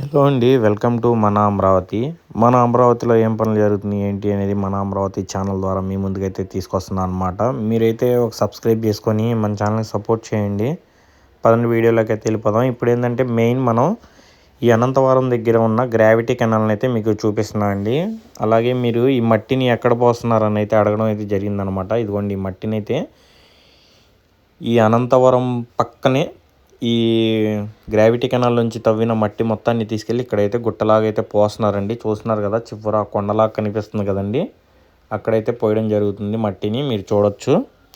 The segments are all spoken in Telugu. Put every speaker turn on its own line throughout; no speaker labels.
హలో అండి, వెల్కమ్ టు మన అమరావతి. మన అమరావతిలో ఏం పనులు జరుగుతున్నాయి ఏంటి అనేది మన అమరావతి ఛానల్ ద్వారా మీ ముందుకైతే తీసుకొస్తున్నాను అనమాట. మీరైతే ఒక సబ్స్క్రైబ్ చేసుకొని మన ఛానల్ని సపోర్ట్ చేయండి. పదండి వీడియోలోకి అయితే వెళ్ళిపోదాం. ఇప్పుడు ఏంటంటే మెయిన్ మనం ఈ అనంతవరం దగ్గర ఉన్న గ్రావిటీ కెనాల్ని అయితే మీకు చూపిస్తున్నాను అండి. అలాగే మీరు ఈ మట్టిని ఎక్కడ పోస్తున్నారని అయితే అడగడం అయితే జరిగిందనమాట. ఇదిగోండి ఈ మట్టిని అయితే ఈ అనంతవరం పక్కనే ఈ గ్రావిటీ కెనాల్ నుంచి తవ్విన మట్టి మొత్తాన్ని తీసుకెళ్ళి ఇక్కడైతే గుట్టలాగా అయితే పోస్తున్నారండి. చూస్తున్నారు కదా, చివర కొండలాగా కనిపిస్తుంది కదండి, అక్కడైతే పోయడం జరుగుతుంది మట్టిని. మీరు చూడొచ్చు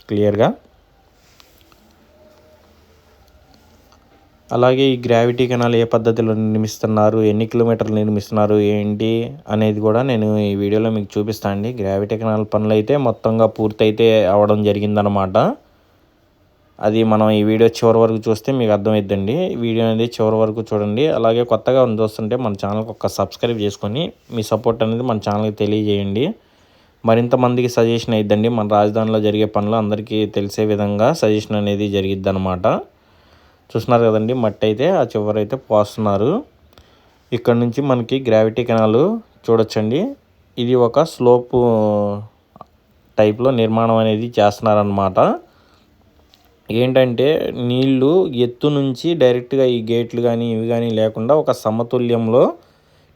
క్లియర్గా. అలాగే ఈ గ్రావిటీ కెనాల్ ఏ పద్ధతిలో నిర్మిస్తున్నారు, ఎన్ని కిలోమీటర్లు నిర్మిస్తున్నారు ఏంటి అనేది కూడా నేను ఈ వీడియోలో మీకు చూపిస్తాను అండి. గ్రావిటీ కెనాల్ పనులు అయితే మొత్తంగా పూర్తయితే అవ్వడం జరిగిందనమాట. అది మనం ఈ వీడియో చివరి వరకు చూస్తే మీకు అర్థమైద్దండి. వీడియో అనేది చివరి వరకు చూడండి. అలాగే కొత్తగా చూస్తుంటే మన ఛానల్కి ఒక సబ్స్క్రైబ్ చేసుకొని మీ సపోర్ట్ అనేది మన ఛానల్కి తెలియజేయండి. మరింత మందికి సజెషన్ అయిద్దండి. మన రాజధానిలో జరిగే పనులు అందరికీ తెలిసే విధంగా సజెషన్ అనేది జరిగిద్ది అనమాట. చూస్తున్నారు కదండి, మట్టి అయితే ఆ చివరైతే పోస్తున్నారు. ఇక్కడ నుంచి మనకి గ్రావిటీ కెనాల్ చూడొచ్చండి. ఇది ఒక స్లోప్ టైప్లో నిర్మాణం అనేది చేస్తున్నారనమాట. ఏంటంటే నీళ్లు ఎత్తు నుంచి డైరెక్ట్గా ఈ గేట్లు కానీ ఇవి కానీ లేకుండా ఒక సమతుల్యంలో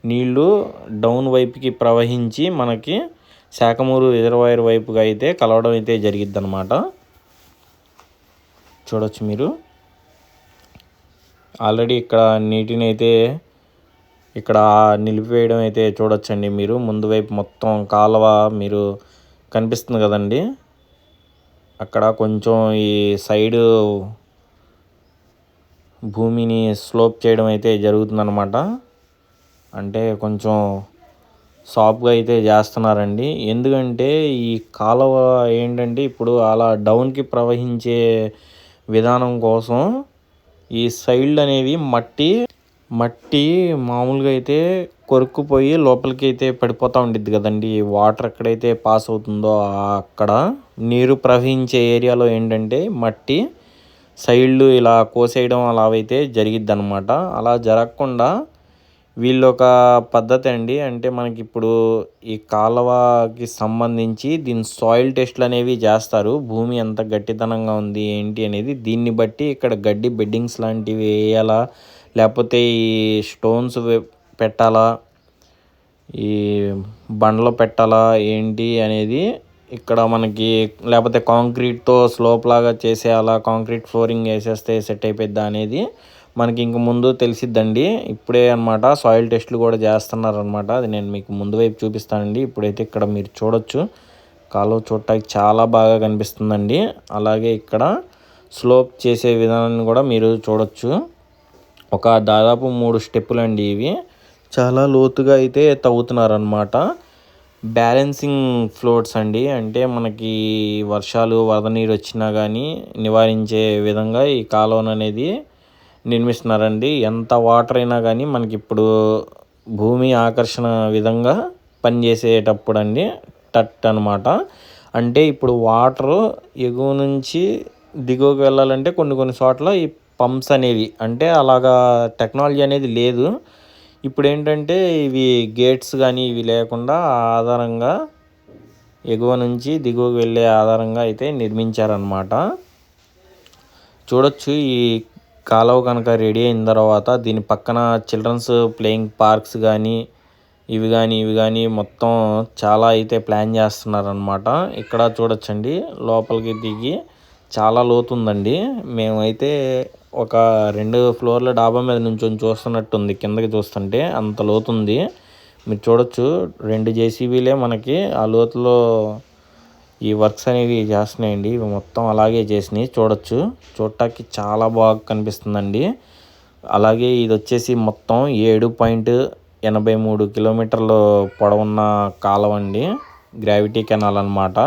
నీళ్లు డౌన్ వైపుకి ప్రవహించి మనకి శాఖమూరు రిజర్వాయర్ వైపుగా అయితే కలవడం అయితే జరిగిద్ది అనమాట. చూడొచ్చు మీరు. ఆల్రెడీ ఇక్కడ నీటిని అయితే ఇక్కడ నిలిపివేయడం అయితే చూడొచ్చండి మీరు. ముందు వైపు మొత్తం కాలువ మీరు కనిపిస్తుంది కదండి, అక్కడ కొంచెం ఈ సైడు భూమిని స్లోప్ చేయడం అయితే జరుగుతుందన్నమాట. అంటే కొంచెం సాఫ్ట్గా అయితే చేస్తున్నారండి. ఎందుకంటే ఈ కాలువ ఏంటంటే ఇప్పుడు అలా డౌన్కి ప్రవహించే విధానం కోసం ఈ సైడ్ అనేవి మట్టి మామూలుగా అయితే కొరుక్కుపోయి లోపలికి అయితే పడిపోతూ ఉండిద్ది కదండి. వాటర్ ఎక్కడైతే పాస్ అవుతుందో అక్కడ నీరు ప్రవహించే ఏరియాలో ఏంటంటే మట్టి సైడ్లు ఇలా కోసేయడం అలా అయితే జరిగిద్ది అనమాట. అలా జరగకుండా వీళ్ళు ఒక పద్ధతి అండి. అంటే మనకి ఇప్పుడు ఈ కాలువకి సంబంధించి దీని సాయిల్ టెస్ట్లు అనేవి చేస్తారు. భూమి ఎంత గట్టితనంగా ఉంది ఏంటి అనేది దీన్ని బట్టి ఇక్కడ గడ్డి బెడ్డింగ్స్ లాంటివి వేయాలా, లేకపోతే ఈ స్టోన్స్ పెట్టాలా, ఈ బండలో పెట్టాలా ఏంటి అనేది ఇక్కడ మనకి, లేకపోతే కాంక్రీట్తో స్లోప్ లాగా చేసేయాలా, కాంక్రీట్ ఫ్లోరింగ్ వేసేస్తే సెట్ అయిపోద్దా అనేది మనకి ఇంక ముందు తెలిసిద్దండి. ఇప్పుడే అనమాట సాయిల్ టెస్ట్లు కూడా చేస్తున్నారనమాట. అది నేను మీకు ముందు వైపు చూపిస్తానండి. ఇప్పుడైతే ఇక్కడ మీరు చూడొచ్చు, కాలువ చూడటానికి చాలా బాగా కనిపిస్తుందండి. అలాగే ఇక్కడ స్లోప్ చేసే విధానాన్ని కూడా మీరు చూడొచ్చు. ఒక దాదాపు 3 స్టెప్పులు అండి ఇవి. చాలా లోతుగా అయితే తవ్వుతున్నారనమాట. బ్యాలెన్సింగ్ ఫ్లోట్స్ అండి. అంటే మనకి వర్షాలు వరద నీరు వచ్చినా కానీ నివారించే విధంగా ఈ కాలువను అనేది నిర్మిస్తున్నారండి. ఎంత వాటర్ అయినా కానీ మనకి ఇప్పుడు భూమి ఆకర్షణ విధంగా పనిచేసేటప్పుడు అండి టట్ అనమాట. అంటే ఇప్పుడు వాటరు ఎగువ నుంచి దిగువకి వెళ్ళాలంటే కొన్ని చోట్ల ఈ పంప్స్ అనేవి, అంటే అలాగా టెక్నాలజీ అనేది లేదు. ఇప్పుడు ఏంటంటే ఇవి గేట్స్ కానీ ఇవి లేకుండా ఆధారంగా ఎగువ నుంచి దిగువకు వెళ్ళే ఆధారంగా అయితే నిర్మించారనమాట. చూడొచ్చు ఈ కాలువ కనుక రెడీ అయిన తర్వాత దీని పక్కన చిల్డ్రన్స్ ప్లేయింగ్ పార్క్స్ కానీ ఇవి కానీ మొత్తం చాలా అయితే ప్లాన్ చేస్తున్నారనమాట. ఇక్కడ చూడొచ్చండి, లోపలికి దిగి చాలా లోతుందండి. మేమైతే ఒక 2 ఫ్లోర్ల డాబా మీద నుంచి చూస్తున్నట్టుంది, కిందకి చూస్తుంటే అంత లోతుంది. మీరు చూడొచ్చు 2 జేసీబీలే మనకి ఆ లోతులో ఈ వర్క్స్ అనేవి చేస్తున్నాయండి. ఇవి మొత్తం అలాగే చేసినాయి. చూడటానికి చాలా బాగా కనిపిస్తుందండి. అలాగే ఇది వచ్చేసి మొత్తం 7.83 కిలోమీటర్లు పొడవున్న కాలువ అండి, గ్రావిటీ కెనాల్ అనమాట.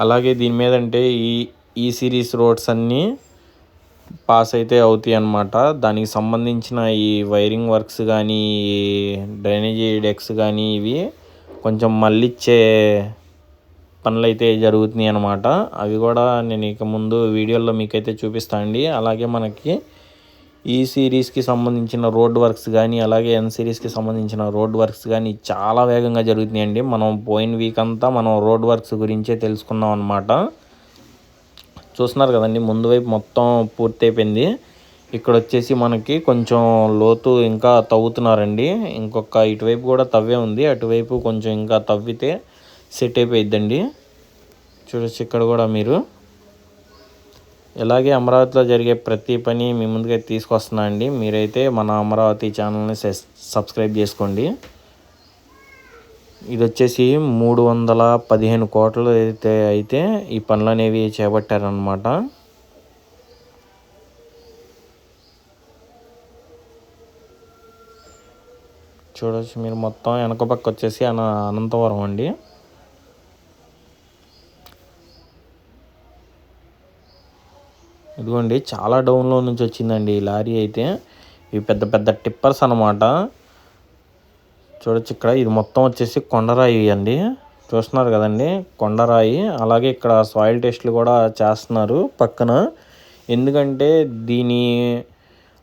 అలాగే దీని మీద అంటే ఈ సిరీస్ రోడ్స్ అన్నీ పాస్ అయితే అవుతాయి అన్నమాట. దానికి సంబంధించిన ఈ వైరింగ్ వర్క్స్ కానీ డ్రైనేజీ డెక్స్ కానీ ఇవి కొంచెం మళ్ళిచ్చే పనులు అయితే జరుగుతున్నాయి అన్నమాట. అవి కూడా నేను ఇక ముందు వీడియోలో మీకైతే చూపిస్తాను అండి. అలాగే మనకి ఈ సిరీస్కి సంబంధించిన రోడ్ వర్క్స్ కానీ, అలాగే ఎన్ సిరీస్కి సంబంధించిన రోడ్ వర్క్స్ కానీ చాలా వేగంగా జరుగుతున్నాయండి. మనం పోయిన వీక్ అంతా మనం రోడ్ వర్క్స్ గురించే తెలుసుకున్నాం అన్నమాట. చూస్తున్నారు కదండి, ముందు వైపు మొత్తం పూర్తి అయిపోయింది. ఇక్కడ వచ్చేసి మనకి కొంచెం లోతు ఇంకా తవ్వుతున్నారండి. ఇంకొక ఇటువైపు కూడా తవ్వే ఉంది, అటువైపు కొంచెం ఇంకా తవ్వితే సెట్ అయిపోయిద్దండి. చూడొచ్చు ఇక్కడ కూడా మీరు. ఇలాగే అమరావతిలో జరిగే ప్రతి పని మీ ముందుకైతే తీసుకొస్తున్నా అండి. మీరైతే మన అమరావతి ఛానల్ని సబ్స్క్రైబ్ చేసుకోండి. ఇది వచ్చేసి 315 కోట్లు అయితే ఈ పనులు అనేవి చేపట్టారనమాట. చూడవచ్చు మీరు, మొత్తం వెనక పక్క వచ్చేసి అనంతవరం అండి. ఇదిగోండి, చాలా డౌన్లో నుంచి వచ్చిందండి ఈ లారీ అయితే. ఇవి పెద్ద పెద్ద టిప్పర్స్ అనమాట. చూడొచ్చు ఇక్కడ, ఇది మొత్తం వచ్చేసి కొండరాయి అండి. చూస్తున్నారు కదండి, కొండరాయి. అలాగే ఇక్కడ సాయిల్ టెస్ట్లు కూడా చేస్తున్నారు పక్కన. ఎందుకంటే దీని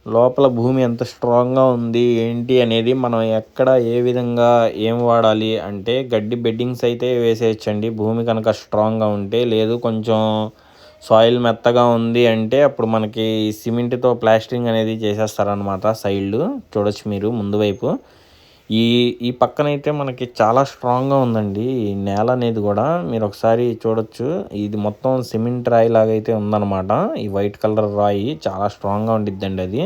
లోపల భూమి ఎంత స్ట్రాంగ్గా ఉంది ఏంటి అనేది మనం ఎక్కడ ఏ విధంగా ఏం వాడాలి అంటే, గడ్డి బెడ్డింగ్స్ అయితే వేసేయచ్చండి భూమి కనుక స్ట్రాంగ్గా ఉంటే. లేదు కొంచెం సాయిల్ మెత్తగా ఉంది అంటే అప్పుడు మనకి సిమెంట్తో ప్లాస్టరింగ్ అనేది చేసేస్తారనమాట సైడ్లు. చూడొచ్చు మీరు ముందు వైపు. ఈ పక్కన అయితే మనకి చాలా స్ట్రాంగ్గా ఉందండి ఈ నేల అనేది కూడా. మీరు ఒకసారి చూడొచ్చు, ఇది మొత్తం సిమెంట్ రాయి లాగా అయితే ఉందన్నమాట. ఈ వైట్ కలర్ రాయి చాలా స్ట్రాంగ్గా ఉండిద్దండి అది.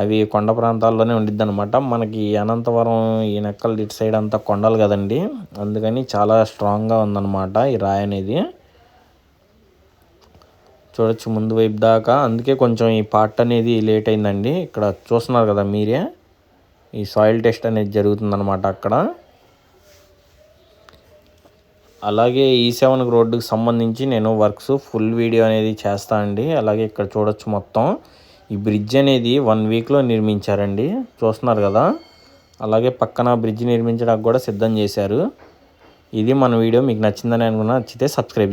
అవి కొండ ప్రాంతాల్లోనే ఉండిద్ది అనమాట. మనకి అనంతవరం ఈ నెక్కల ఇటు సైడ్ అంతా కొండలు కదండి, అందుకని చాలా స్ట్రాంగ్గా ఉందన్నమాట ఈ రాయి అనేది. చూడొచ్చు ముందు వైపు దాకా. అందుకే కొంచెం ఈ పార్ట్ అనేది లేట్ అయిందండి. ఇక్కడ చూస్తున్నారు కదా మీరే, ఈ సాయిల్ టెస్ట్ అనేది జరుగుతుందన్నమాట అక్కడ. అలాగే E7 రోడ్డుకి సంబంధించి నేను వర్క్స్ ఫుల్ వీడియో అనేది చేస్తా అండి. అలాగే ఇక్కడ చూడొచ్చు మొత్తం ఈ బ్రిడ్జ్ అనేది 1 వీక్లో నిర్మించారండి. చూస్తున్నారు కదా. అలాగే పక్కన బ్రిడ్జ్ నిర్మించడానికి కూడా సిద్ధం చేశారు. ఇది మన వీడియో. మీకు నచ్చిందని అనుకున్నా. నచ్చితే సబ్స్క్రైబ్